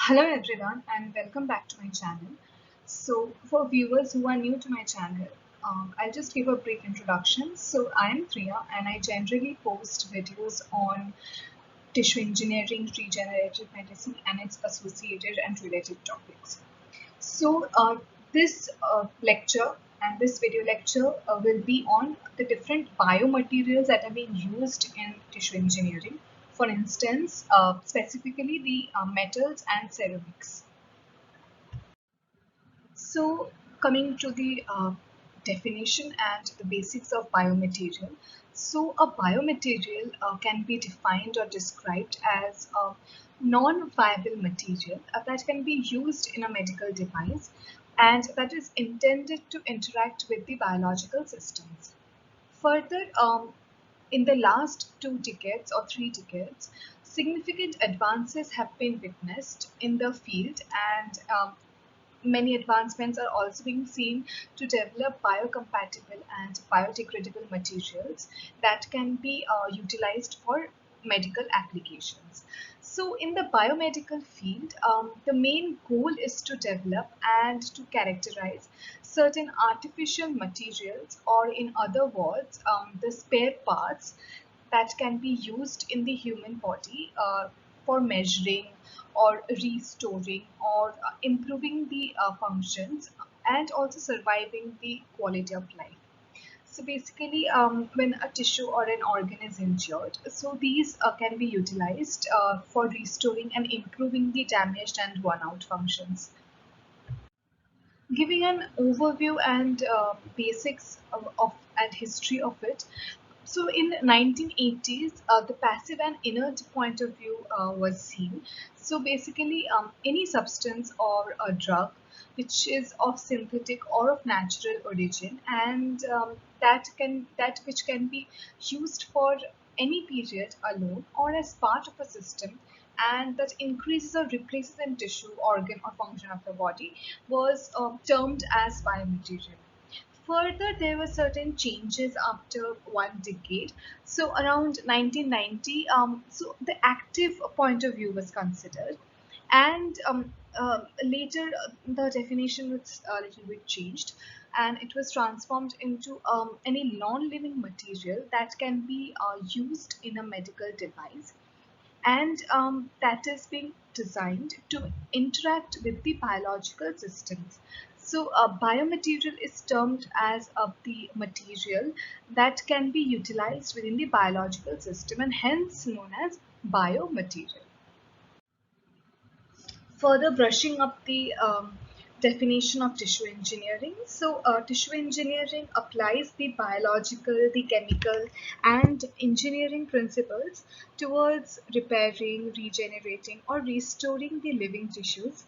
Hello everyone and welcome back to my channel. So for viewers who are new to my channel, I'll just give a brief introduction. So I am Priya and I generally post videos on tissue engineering, regenerative medicine and its associated and related topics. So this lecture and this video lecture will be on the different biomaterials that are being used in tissue engineering. For instance, specifically the metals and ceramics. So coming to the definition and the basics of biomaterial. So a biomaterial can be defined or described as a non-viable material that can be used in a medical device and that is intended to interact with the biological systems. Further, in the last 2 decades or 3 decades, significant advances have been witnessed in the field and many advancements are also being seen to develop biocompatible and biodegradable materials that can be utilized for medical applications. So in the biomedical field, the main goal is to develop and to characterize certain artificial materials, or in other words, the spare parts that can be used in the human body for measuring or restoring or improving the functions and also surviving the quality of life. So basically, when a tissue or an organ is injured, so these can be utilized for restoring and improving the damaged and worn out functions. Giving an overview and basics of and history of it. So in 1980s, the passive and inert point of view was seen. So basically, any substance or a drug which is of synthetic or of natural origin, and that which can be used for any period alone or as part of a system, and that increases or replaces a tissue, organ, or function of the body, was termed as biomaterial. Further, there were certain changes after 1 decade. So around 1990, so the active point of view was considered, and later the definition was a little bit changed, and it was transformed into any non-living material that can be used in a medical device, and that is being designed to interact with the biological systems. So a biomaterial is termed as the material that can be utilized within the biological system and hence known as biomaterial. Further brushing up the definition of tissue engineering. So, tissue engineering applies the biological, the chemical, and engineering principles towards repairing, regenerating, or restoring the living tissues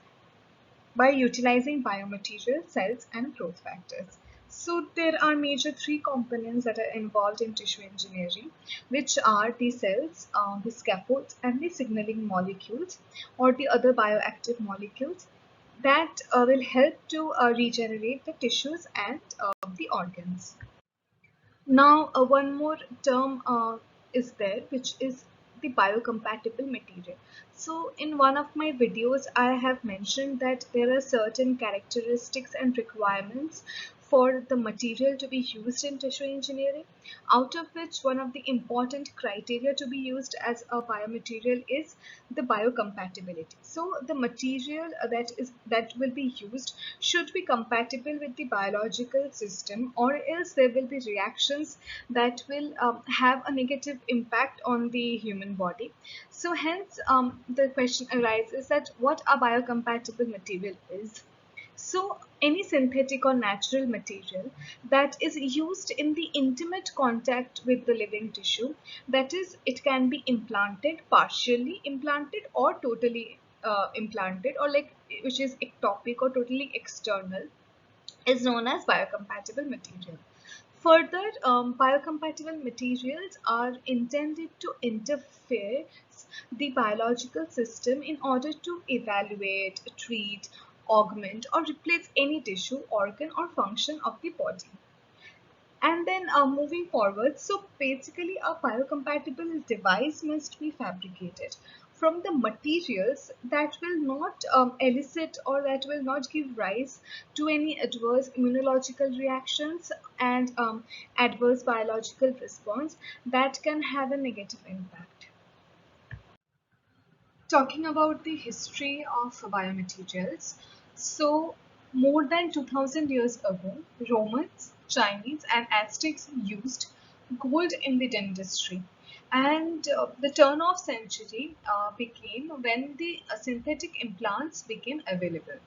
by utilizing biomaterial, cells, and growth factors. So there are major three components that are involved in tissue engineering, which are the cells, the scaffolds, and the signaling molecules or the other bioactive molecules that will help to regenerate the tissues and the organs. Now, one more term is there, which is the biocompatible material. So, in one of my videos, I have mentioned that there are certain characteristics and requirements for the material to be used in tissue engineering, out of which one of the important criteria to be used as a biomaterial is the biocompatibility. So, the material that will be used should be compatible with the biological system, or else there will be reactions that will have a negative impact on the human body. So hence the question arises that what a biocompatible material is. So any synthetic or natural material that is used in the intimate contact with the living tissue, that is, it can be implanted, partially implanted, or totally implanted, or like which is ectopic or totally external, is known as biocompatible material. Further, biocompatible materials are intended to interfere the biological system in order to evaluate, treat, augment, or replace any tissue, organ, or function of the body. And then moving forward, so basically a biocompatible device must be fabricated from the materials that will not elicit or that will not give rise to any adverse immunological reactions and adverse biological response that can have a negative impact. Talking about the history of biomaterials, so more than 2000 years ago, Romans, Chinese, and Aztecs used gold in the dentistry. And the turn of century became when the synthetic implants became available.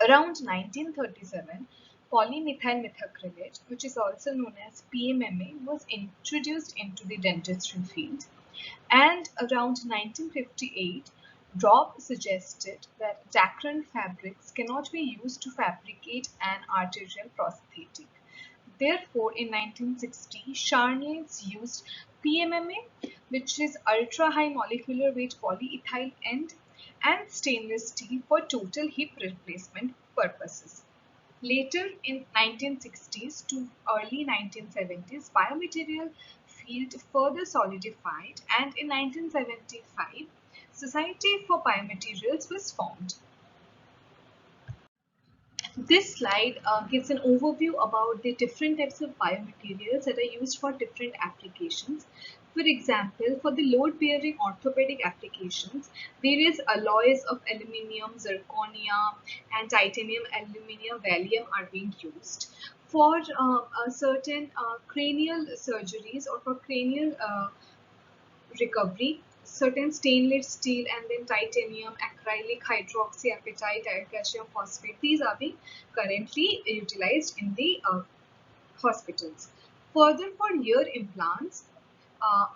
Around 1937, polymethyl methacrylate, which is also known as PMMA, was introduced into the dentistry field. And around 1958, Robb suggested that Dacron fabrics cannot be used to fabricate an arterial prosthetic. Therefore, in 1960, Charniers used PMMA, which is ultra high molecular weight polyethyl end, and stainless steel for total hip replacement purposes. Later in 1960s to early 1970s, biomaterial field further solidified, and in 1975, Society for Biomaterials was formed. This slide gives an overview about the different types of biomaterials that are used for different applications. For example, for the load-bearing orthopedic applications, various alloys of aluminium, zirconia, and titanium, aluminium, gallium are being used. For certain cranial surgeries or for cranial recovery, certain stainless steel and then titanium, acrylic, hydroxyapatite, and calcium phosphate, these are being currently utilized in the hospitals. Further, for ear implants, uh,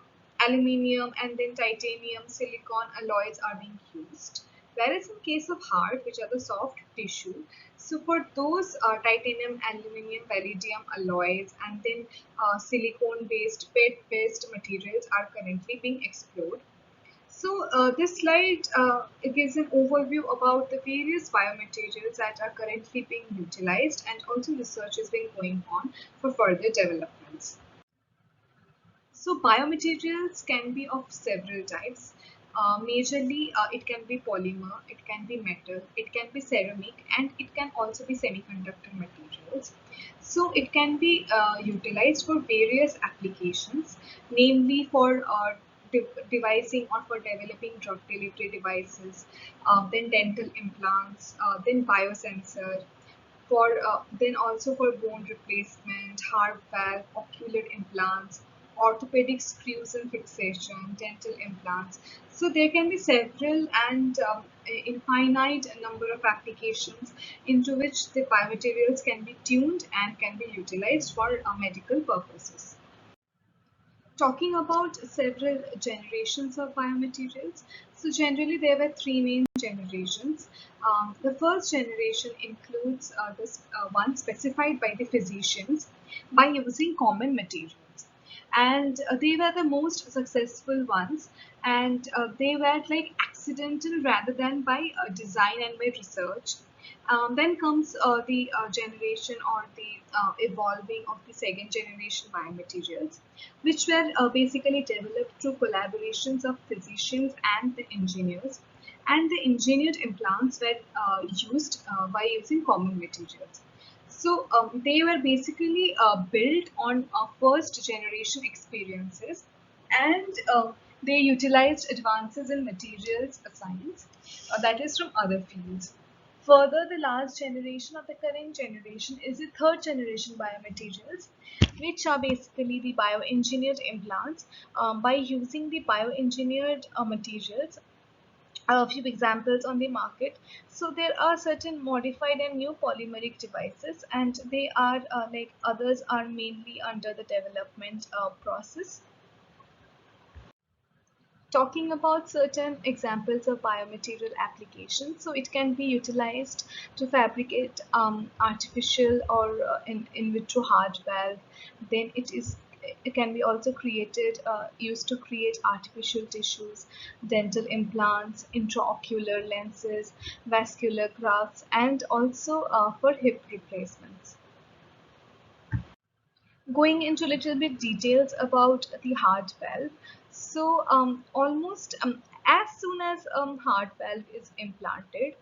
aluminium and then titanium, silicon alloys are being used. Whereas in case of heart, which are the soft tissue, so for those titanium, aluminium, palladium alloys and then silicone-based, PET-based materials are currently being explored. So this slide it gives an overview about the various biomaterials that are currently being utilized, and also research is being going on for further developments. So biomaterials can be of several types. Majorly, it can be polymer, it can be metal, it can be ceramic, and it can also be semiconductor materials. So it can be utilized for various applications, namely for devising or for developing drug delivery devices, then dental implants, then biosensor, for then also for bone replacement, heart valve, ocular implants, orthopedic screws and fixation, dental implants. So there can be several and infinite number of applications into which the biomaterials can be tuned and can be utilized for medical purposes. Talking about several generations of biomaterials, so generally there were three main generations. The first generation includes this one specified by the physicians by using common materials, and they were the most successful ones, and they were like accidental rather than by design and by research. Then comes the generation or the evolving of the second generation biomaterials, which were basically developed through collaborations of physicians and the engineers. And the engineered implants were used by using common materials. So they were basically built on first generation experiences, and they utilized advances in materials science, that is from other fields. Further, the last generation of the current generation is the third generation biomaterials, which are basically the bioengineered implants. By using the bioengineered materials, a few examples on the market. So there are certain modified and new polymeric devices, and they are like others are mainly under the development process. Talking about certain examples of biomaterial applications, so it can be utilized to fabricate artificial or in vitro heart valve. Then it can be also created used to create artificial tissues, dental implants, intraocular lenses, vascular grafts, and also for hip replacements. Going into a little bit details about the heart valve. So almost as soon as heart valve is implanted,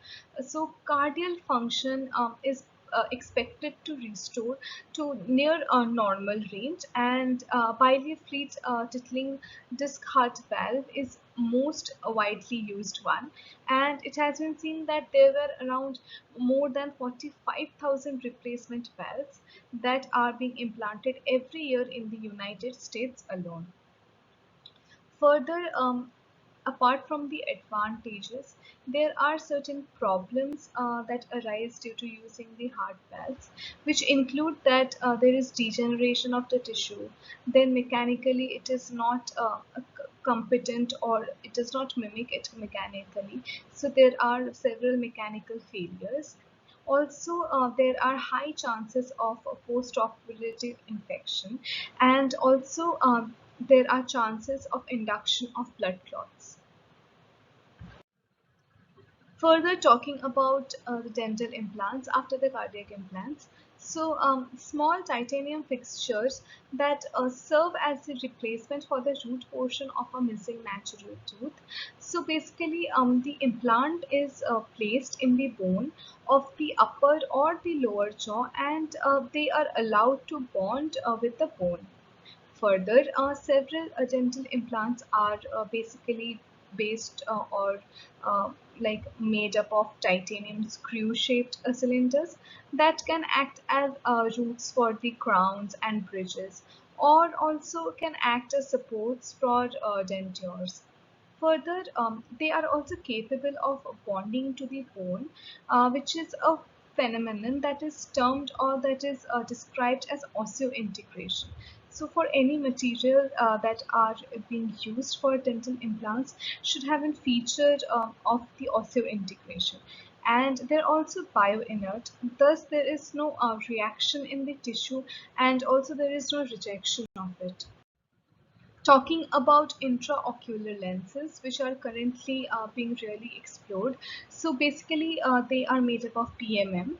so cardiac function is expected to restore to near a normal range, and bileaflet tickling disc heart valve is most widely used one, and it has been seen that there were around more than 45,000 replacement valves that are being implanted every year in the United States alone. Further, apart from the advantages, there are certain problems that arise due to using the heart valves, which include that there is degeneration of the tissue, then mechanically it is not competent, or it does not mimic it mechanically. So there are several mechanical failures. Also, there are high chances of a post-operative infection, and also there are chances of induction of blood clots. Further talking about the dental implants after the cardiac implants. So small titanium fixtures that serve as the replacement for the root portion of a missing natural tooth. So basically the implant is placed in the bone of the upper or the lower jaw, and they are allowed to bond with the bone. Further, several dental implants are basically based or uh, like made up of titanium screw-shaped cylinders that can act as roots for the crowns and bridges, or also can act as supports for dentures. Further, they are also capable of bonding to the bone, which is a phenomenon that is termed or that is described as osseointegration. So for any material that are being used for dental implants should have a feature of the osseointegration. And they're also bioinert, thus there is no reaction in the tissue, and also there is no rejection of it. Talking about intraocular lenses, which are currently being really explored. So basically, they are made up of PMM,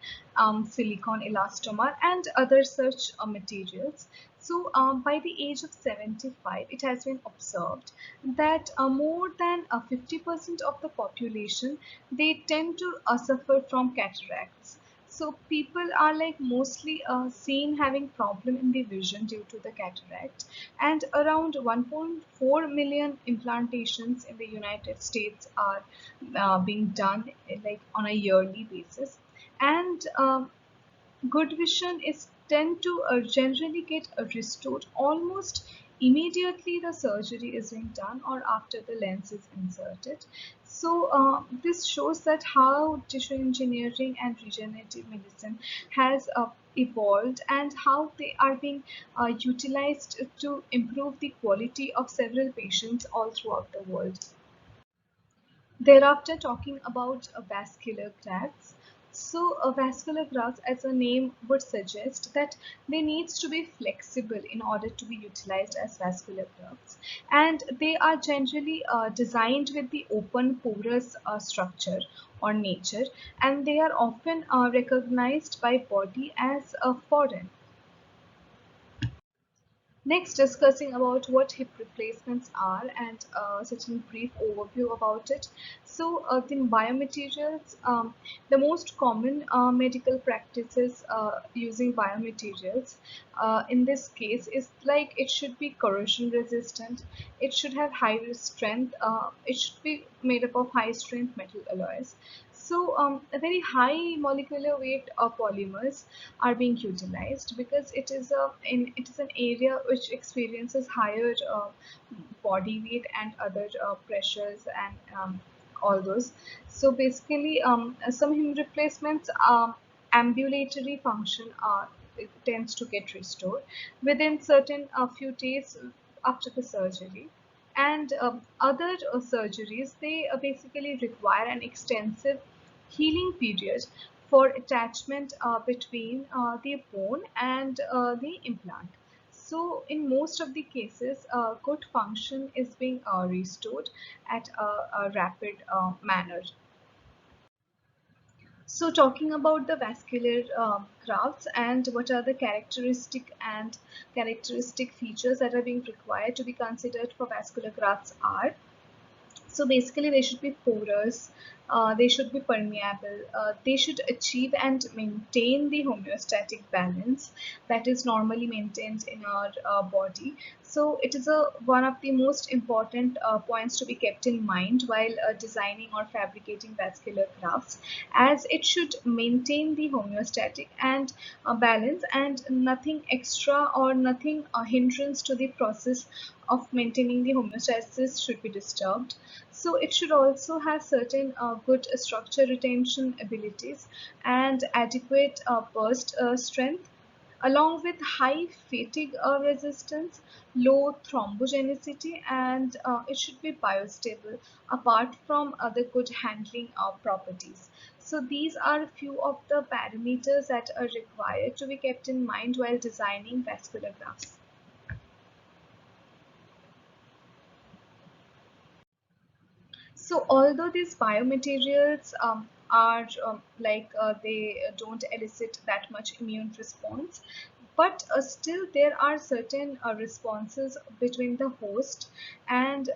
silicon elastomer, and other such materials. So by the age of 75, it has been observed that more than 50% of the population, they tend to suffer from cataracts. So people are like mostly seen having problem in the vision due to the cataract, and around 1.4 million implantations in the United States are being done like on a yearly basis, and good vision is tend to generally get restored almost immediately the surgery is being done or after the lens is inserted. So this shows that how tissue engineering and regenerative medicine has evolved, and how they are being utilized to improve the quality of several patients all throughout the world. Thereafter, talking about vascular grafts. So, vascular grafts, as a name would suggest, that they needs to be flexible in order to be utilized as vascular grafts, and they are generally designed with the open porous structure or nature, and they are often recognized by body as a foreign. Next, discussing about what hip replacements are, and such a brief overview about it. So, the biomaterials, the most common medical practices using biomaterials in this case is like it should be corrosion resistant, it should have high strength, it should be made up of high strength metal alloys. So, a very high molecular weight of polymers are being utilized because it is an area which experiences higher body weight and other pressures and all those. So basically, some hip replacements, ambulatory function it tends to get restored within certain few days after the surgery. And other surgeries, they basically require an extensive healing period for attachment between the bone and the implant. So in most of the cases, good function is being restored at a rapid manner. So talking about the vascular grafts and what are the characteristic features that are being required to be considered for vascular grafts are. So basically, they should be porous, they should be permeable, they should achieve and maintain the homeostatic balance that is normally maintained in our body. So it is one of the most important points to be kept in mind while designing or fabricating vascular grafts, as it should maintain the homeostatic and balance, and nothing extra or nothing hindrance to the process of maintaining the homeostasis should be disturbed. So it should also have certain good structure retention abilities and adequate burst strength, along with high fatigue resistance, low thrombogenicity, and it should be biostable apart from other good handling properties. So these are a few of the parameters that are required to be kept in mind while designing vascular grafts. So although these biomaterials are they don't elicit that much immune response, but still there are certain responses between the host and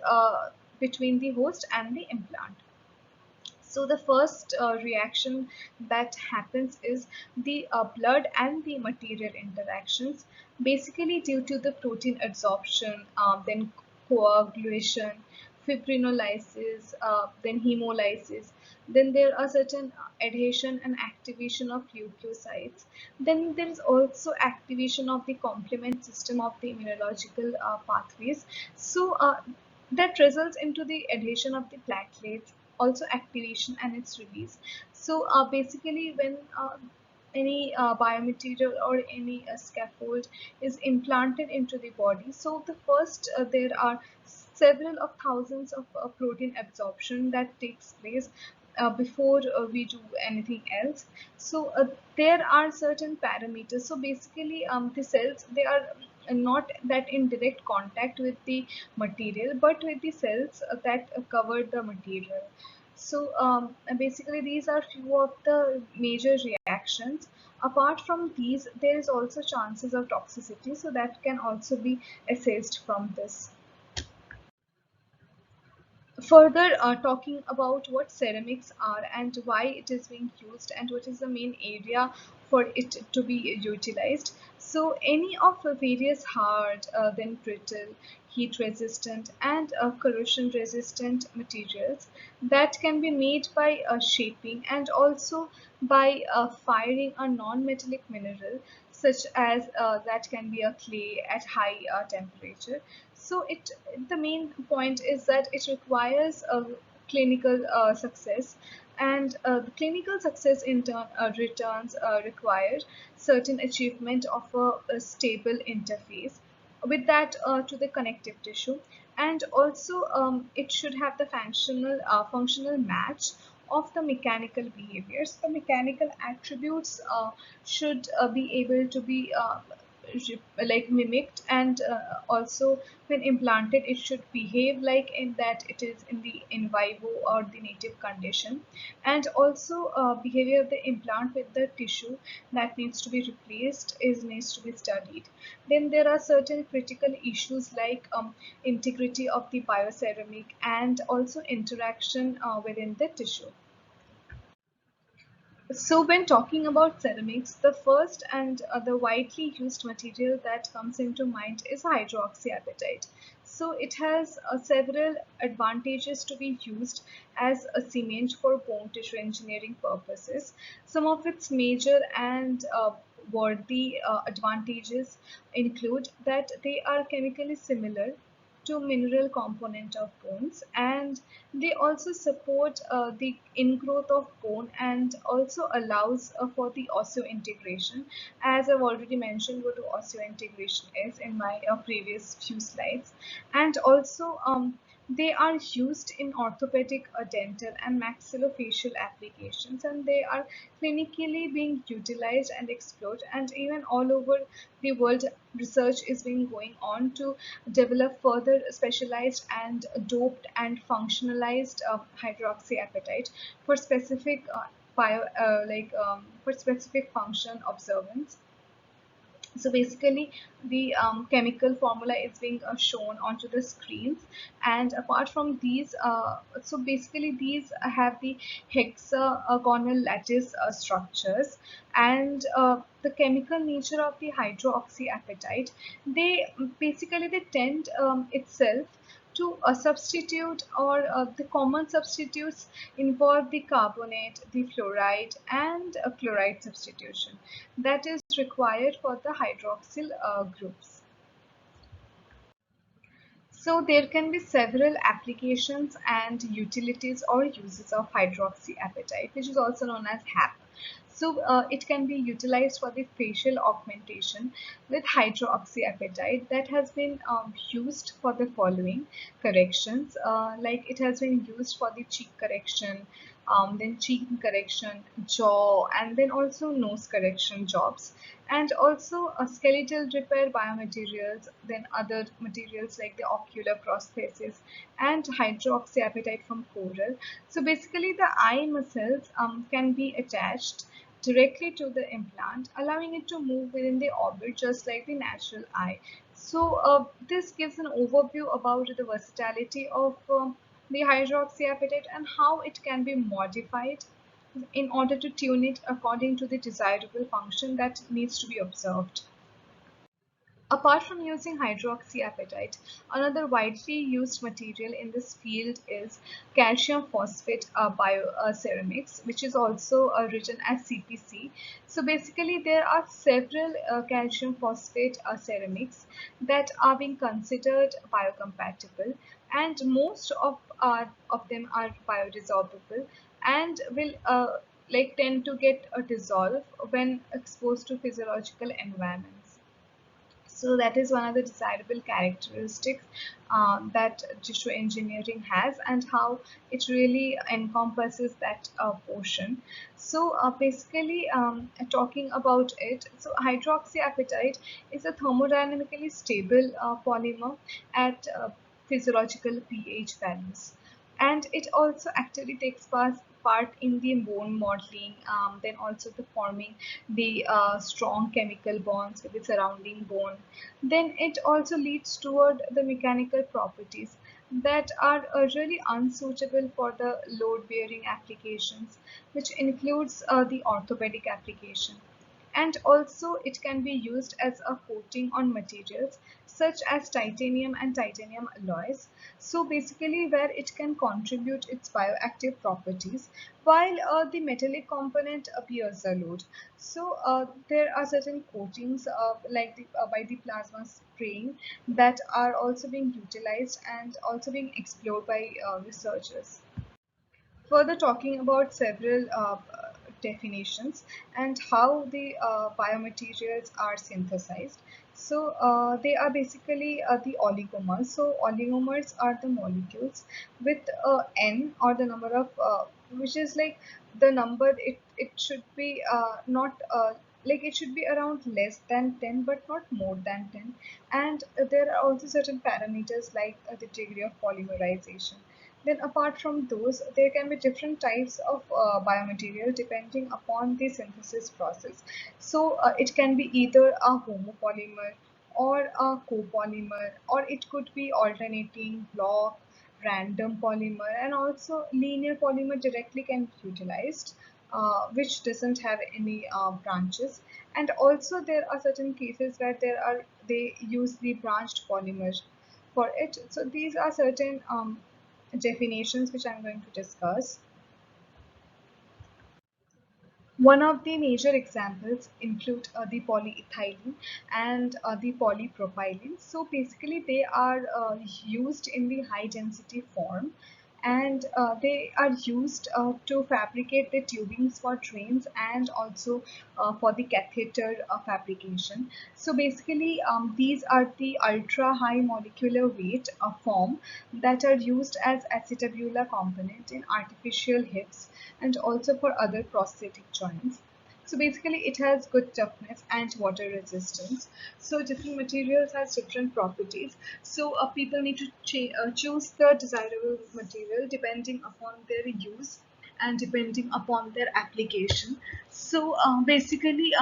the implant. So the first reaction that happens is the blood and the material interactions, basically due to the protein absorption, then coagulation, fibrinolysis, then hemolysis. Then there are certain adhesion and activation of leukocytes. Then there is also activation of the complement system of the immunological pathways. So that results into the adhesion of the platelets, also activation and its release. So basically, when any biomaterial or any scaffold is implanted into the body, so the first there are several of thousands of protein absorption that takes place before we do anything else. So there are certain parameters. So basically, the cells, they are not that in direct contact with the material, but with the cells that cover the material. So basically, these are few of the major reactions. Apart from these, there is also chances of toxicity, so that can also be assessed from this. Further, talking about what ceramics are and why it is being used and what is the main area for it to be utilized. So any of the various hard, then brittle, heat resistant and corrosion resistant materials that can be made by shaping and also by firing a non-metallic mineral, such as that can be a clay at high temperature. So the main point is that it requires a clinical success, and the clinical success in turn returns require certain achievement of a stable interface with that to the connective tissue, and also it should have the functional match of the mechanical behaviors. The mechanical attributes should be able to be like mimicked, and also when implanted it should behave like in that it is in the in vivo or the native condition, and also behavior of the implant with the tissue that needs to be replaced is needs to be studied. Then there are certain critical issues like integrity of the bioceramic and also interaction within the tissue. So when talking about ceramics, the first and the widely used material that comes into mind is hydroxyapatite. So it has several advantages to be used as a cement for bone tissue engineering purposes. Some of its major and worthy advantages include that they are chemically similar to mineral component of bones, and they also support the ingrowth of bone and also allows for the osseointegration, as I've already mentioned what osseointegration is in my previous few slides. And also they are used in orthopedic, dental and maxillofacial applications, and they are clinically being utilized and explored, and even all over the world research is being going on to develop further specialized and doped and functionalized hydroxyapatite for specific for specific function observance. So basically the chemical formula is being shown onto the screens, and apart from these so basically these have the hexagonal lattice structures, and the chemical nature of the hydroxyapatite, they tend itself to substitute, or the common substitutes involve the carbonate, the fluoride, and chloride substitution that is required for the hydroxyl groups. So there can be several applications and utilities or uses of hydroxyapatite, which is also known as HAP. So it can be utilized for the facial augmentation with hydroxyapatite that has been used for the following corrections. Like it has been used for the cheek correction, then cheek correction, jaw, and then also nose correction jobs, and also skeletal repair biomaterials, then other materials like the ocular prosthesis and hydroxyapatite from coral. So basically the eye muscles can be attached directly to the implant, allowing it to move within the orbit just like the natural eye. So this gives an overview about the versatility of the hydroxyapatite and how it can be modified in order to tune it according to the desirable function that needs to be observed. Apart from using hydroxyapatite, another widely used material in this field is calcium phosphate bioceramics, which is also written as CPC. So basically, there are several calcium phosphate ceramics that are being considered biocompatible, and most of them are bioresorbable and will like tend to get dissolve when exposed to physiological environments. So that is one of the desirable characteristics that tissue engineering has, and how it really encompasses that portion. So basically, talking about it, so hydroxyapatite is a thermodynamically stable polymer at physiological pH values, and it also actively takes part in the bone modeling, then also the forming the strong chemical bonds with the surrounding bone. Then it also leads toward the mechanical properties that are really unsuitable for the load bearing applications, which includes the orthopedic application. And also it can be used as a coating on materials such as titanium and titanium alloys. So basically where it can contribute its bioactive properties while the metallic component appears a load. So there are certain coatings like by the plasma spraying that are also being utilized and also being explored by researchers. Further talking about several definitions and how the biomaterials are synthesized. So they are basically the oligomers. So oligomers are the molecules with n, or the number of which is like the number, it should be not like it should be around less than 10 but not more than 10, and there are also certain parameters like the degree of polymerization. Then apart from those, there can be different types of biomaterial depending upon the synthesis process. So it can be either a homopolymer or a copolymer, or it could be alternating block, random polymer, and also linear polymer directly can be utilized, which doesn't have any branches. And also there are certain cases where they use the branched polymer for it. So these are certain definitions which I'm going to discuss. One of the major examples include the polyethylene and the polypropylene. So basically they are used in the high density form, and they are used to fabricate the tubings for trains and also for the catheter fabrication. So basically these are the ultra high molecular weight form that are used as acetabular component in artificial hips and also for other prosthetic joints. So basically it has good toughness and water resistance. So different materials has different properties. So people need to choose the desirable material depending upon their use and depending upon their application. So basically,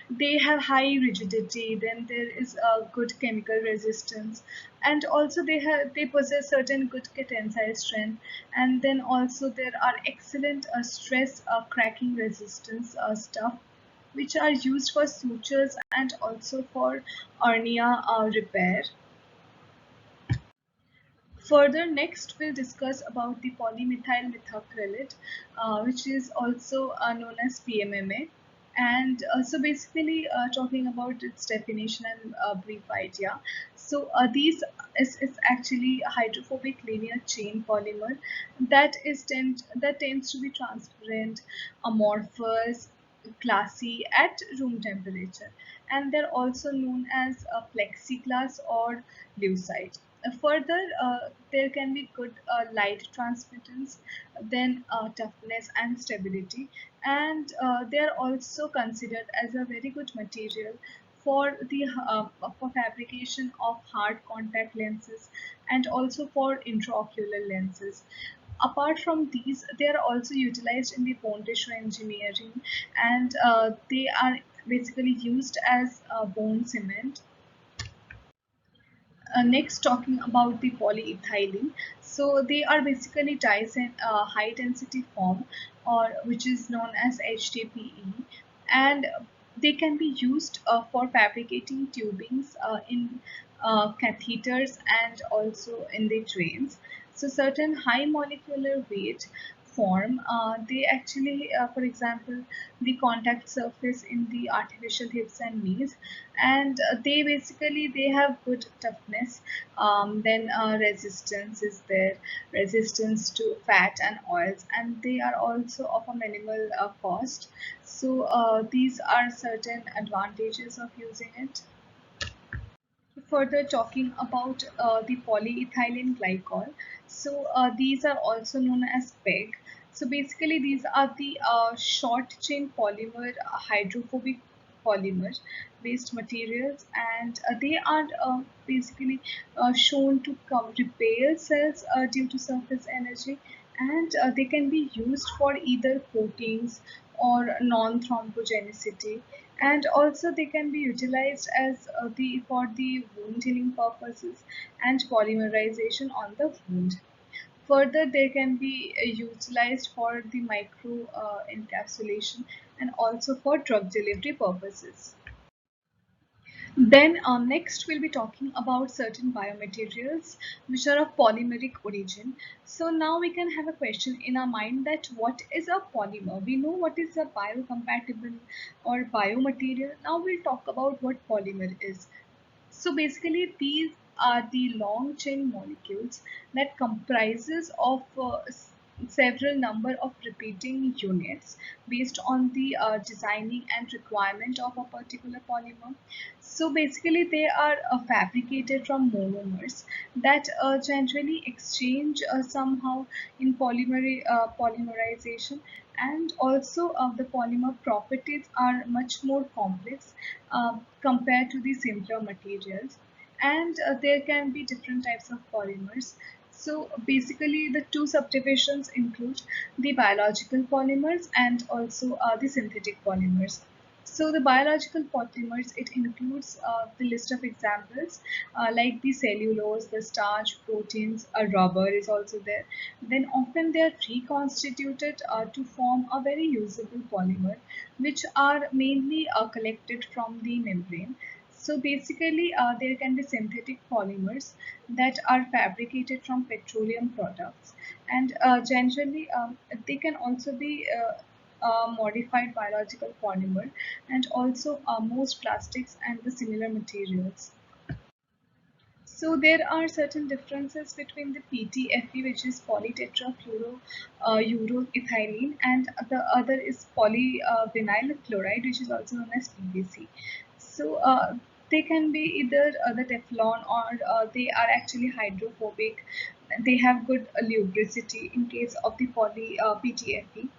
they have high rigidity. Then there is a good chemical resistance, and also they possess certain good tensile strength. And then also there are excellent stress cracking resistance stuff, which are used for sutures and also for hernia repair. Further, next we'll discuss about the polymethyl methacrylate, which is also known as PMMA. And so basically talking about its definition and brief idea. So these is actually a hydrophobic linear chain polymer that tends to be transparent, amorphous, glassy at room temperature, and they're also known as plexiglass or lucite. Further, there can be good light transmittance, then toughness and stability, and they are also considered as a very good material for the for fabrication of hard contact lenses and also for intraocular lenses. Apart from these, they are also utilized in the bone tissue engineering, and they are basically used as bone cement. Next, talking about the polyethylene. So they are basically dyes in high density form, or which is known as HDPE, and they can be used for fabricating tubings in catheters and also in the drains. So certain high molecular weight form, they actually, for example, the contact surface in the artificial hips and knees, and they have good toughness. Then resistance is there, resistance to fat and oils, and they are also of a minimal cost. So these are certain advantages of using it. Further, talking about the polyethylene glycol. So these are also known as PEG. So basically, these are the short chain polymer, hydrophobic polymer based materials, and they are basically shown to repair cells due to surface energy, and they can be used for either coatings or non-thrombogenicity, and also they can be utilized as the for the wound healing purposes and polymerization on the wound. Further, they can be utilized for the micro encapsulation and also for drug delivery purposes. Then next we'll be talking about certain biomaterials which are of polymeric origin. So now we can have a question in our mind that what is a polymer? We know what is a biocompatible or biomaterial. Now we'll talk about what polymer is. So basically, these are the long chain molecules that comprises of several number of repeating units based on the designing and requirement of a particular polymer. So basically, they are fabricated from monomers that generally exchange somehow in polymerization, and also the polymer properties are much more complex compared to the simpler materials, and there can be different types of polymers. So basically the two subdivisions include the biological polymers and also the synthetic polymers. So the biological polymers, it includes the list of examples like the cellulose, the starch, proteins, a rubber is also there. Then often they are reconstituted to form a very usable polymer, which are mainly collected from the membrane. So basically, there can be synthetic polymers that are fabricated from petroleum products, and generally they can also be modified biological polymer, and also most plastics and the similar materials. So there are certain differences between the PTFE, which is polytetrafluoro uroethylene, and the other is polyvinyl chloride, which is also known as PVC. So they can be either the Teflon, or they are actually hydrophobic. They have good lubricity in case of the poly PTFE,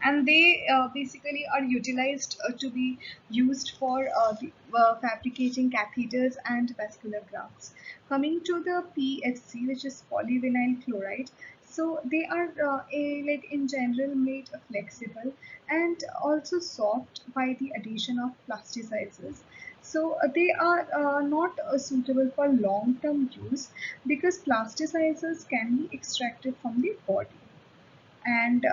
and they basically are utilized to be used for fabricating catheters and vascular grafts. Coming to the PFC, which is polyvinyl chloride, So they are like in general made flexible and also soft by the addition of plasticizers. So they are not suitable for long-term use because plasticizers can be extracted from the body, and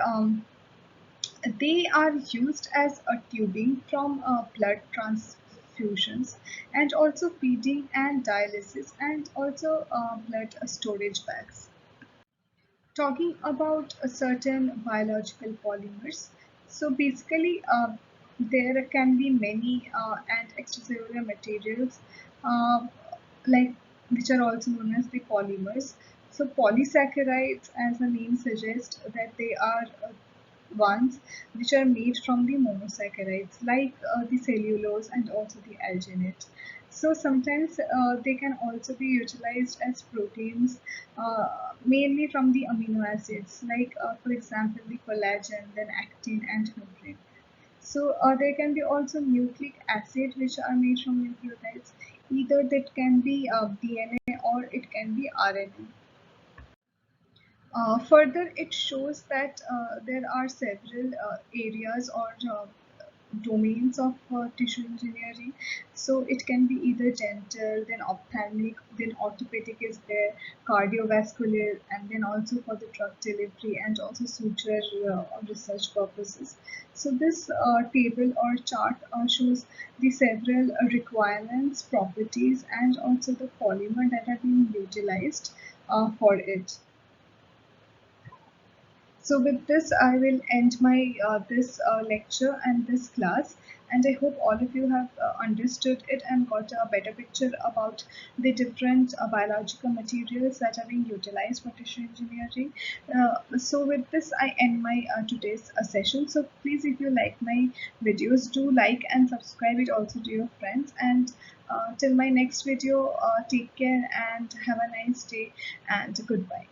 they are used as a tubing from blood transfusions, and also feeding and dialysis, and also blood storage bags. Talking about a certain biological polymers, so basically there can be many and extracellular materials, uh, like which are also known as the polymers. So polysaccharides, as the name suggests, that they are ones which are made from the monosaccharides, like the cellulose and also the alginate. So sometimes they can also be utilized as proteins, mainly from the amino acids, like for example the collagen, then actin and membrane. So there can be also nucleic acid which are made from nucleotides. Either that can be DNA or it can be RNA. Further, it shows that there are several areas or domains of tissue engineering. So it can be either dental, then ophthalmic, then orthopedic is there, cardiovascular, and then also for the drug delivery and also suture research purposes. So this table or chart shows the several requirements, properties, and also the polymer that are being utilized for it. So with this, I will end my this lecture and this class, and I hope all of you have understood it and got a better picture about the different biological materials that are being utilized for tissue engineering. So with this, I end my today's session. So please, if you like my videos, do like and subscribe it also to your friends. And till my next video, take care and have a nice day and goodbye.